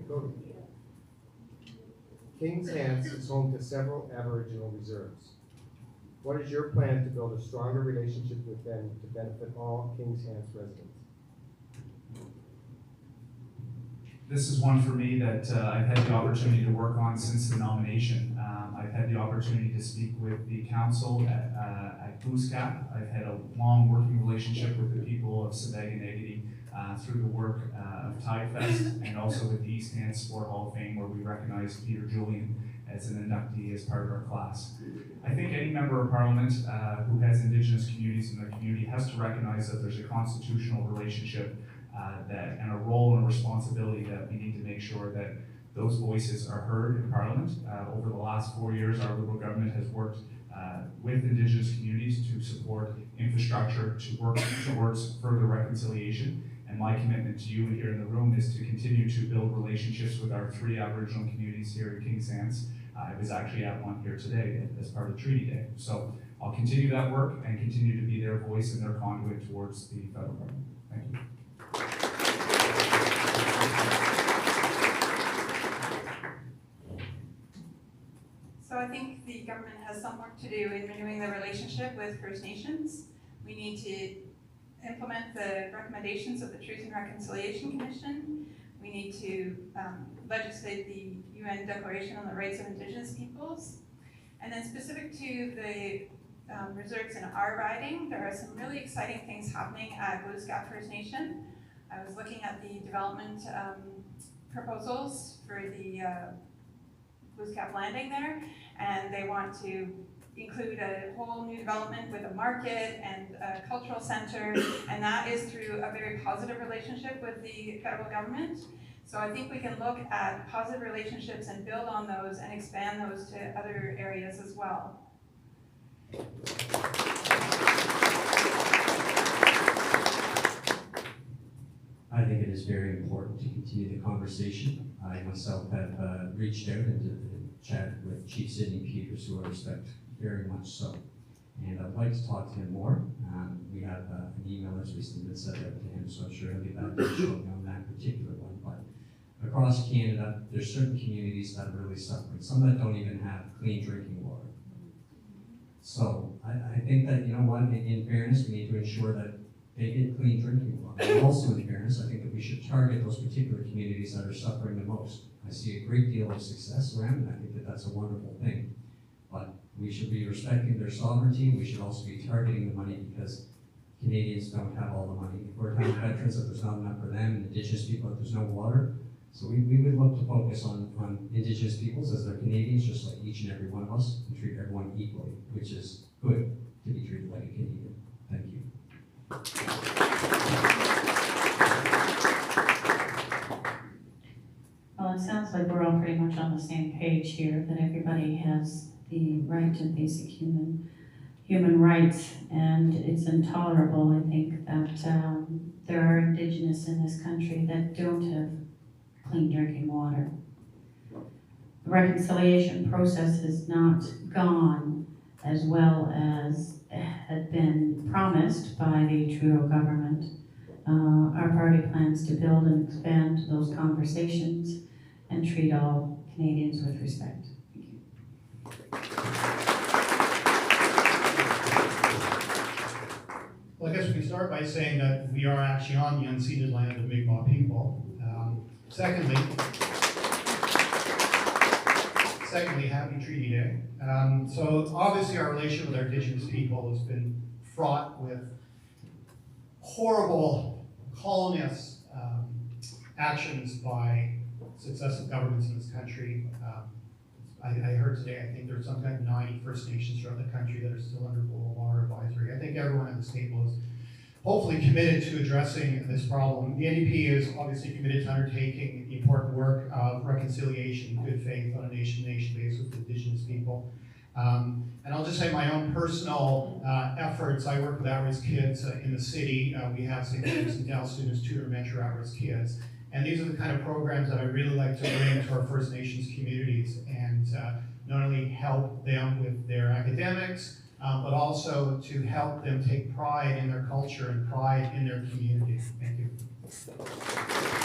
go to. Kings-Hants is home to several Aboriginal reserves. What is your plan to build a stronger relationship with them to benefit all Kings-Hants residents? This is one for me that I've had the opportunity to work on since the nomination. I've had the opportunity to speak with the council at Kings-Hants. I've had a long working relationship with the people of Sebago-Negedy through the work of Tide Fest and also with the East Hants Sport Hall of Fame, where we recognize Peter Julian as an inductee as part of our class. I think any member of Parliament who has Indigenous communities in their community has to recognize that there's a constitutional relationship and a role and a responsibility that we need to make sure that those voices are heard in Parliament. Over the last 4 years, our Liberal government has worked with Indigenous communities to support infrastructure, to work towards further reconciliation. And my commitment to you here in the room is to continue to build relationships with our 3 Aboriginal communities here at Kings-Hants. I was actually at one here today as part of Treaty Day. So I'll continue that work and continue to be their voice and their conduit towards the federal government. Thank you. So I think the government has some work to do in renewing the relationship with First Nations. We need to implement the recommendations of the Truth and Reconciliation Commission. We need to legislate the UN Declaration on the Rights of Indigenous Peoples. And then specific to the reserves in our riding, there are some really exciting things happening at Kings-Hants First Nation. I was looking at the development proposals for the Kings-Hants landing there, and they want to include a whole new development with a market and a cultural center, and that is through a very positive relationship with the federal government. So I think we can look at positive relationships and build on those and expand those to other areas as well. I think it is very important to continue the conversation. I myself have reached out and chatted with Chief Sidney Peters, who I respect very much so. And I'd like to talk to him more. We have an email that's recently been sent out to him, so I'm sure he'll get back to you on that particular one. But across Canada, there's certain communities that are really suffering, some that don't even have clean drinking water. So I think that, you know what, in fairness, we need to ensure that they get clean drinking water. And also in fairness, I think that we should target those particular communities that are suffering the most. I see a great deal of success around, and I think that that's a wonderful thing. But we should be respecting their sovereignty. We should also be targeting the money, because Canadians don't have all the money. We're telling veterans that there's not enough for them, and Indigenous people that there's no water. So we would look to focus on Indigenous peoples as they're Canadians, just like each and every one of us, and treat everyone equally, which is good to be treated like a Canadian. Thank you. Well, it sounds like we're all pretty much on the same page here, that everybody has the right to basic human rights, and it's intolerable, I think, that there are Indigenous in this country that don't have clean drinking water. The reconciliation process has not gone as well as had been promised by the Trudeau government. Our party plans to build and expand those conversations and treat all Canadians with respect. Thank you. Well, I guess we can start by saying that we are actually on the unceded land of Mi'kmaq people. Secondly, happy Treaty Day. So obviously our relationship with our Indigenous people has been fraught with horrible colonialist actions by successive governments in this country. I heard today, I think there's some kind of 90 First Nations throughout the country that are still under global water advisory. I think everyone at this table is hopefully committed to addressing this problem. The NDP is obviously committed to undertaking the important work of reconciliation and good faith on a nation-to-nation basis with Indigenous people. And I'll just say my own personal efforts. I work with at-risk kids in the city. We have St. James and Dale students tutor mentor at-risk kids. And these are the kind of programs that I really like to bring to our First Nations communities and not only help them with their academics, but also to help them take pride in their culture and pride in their community. Thank you.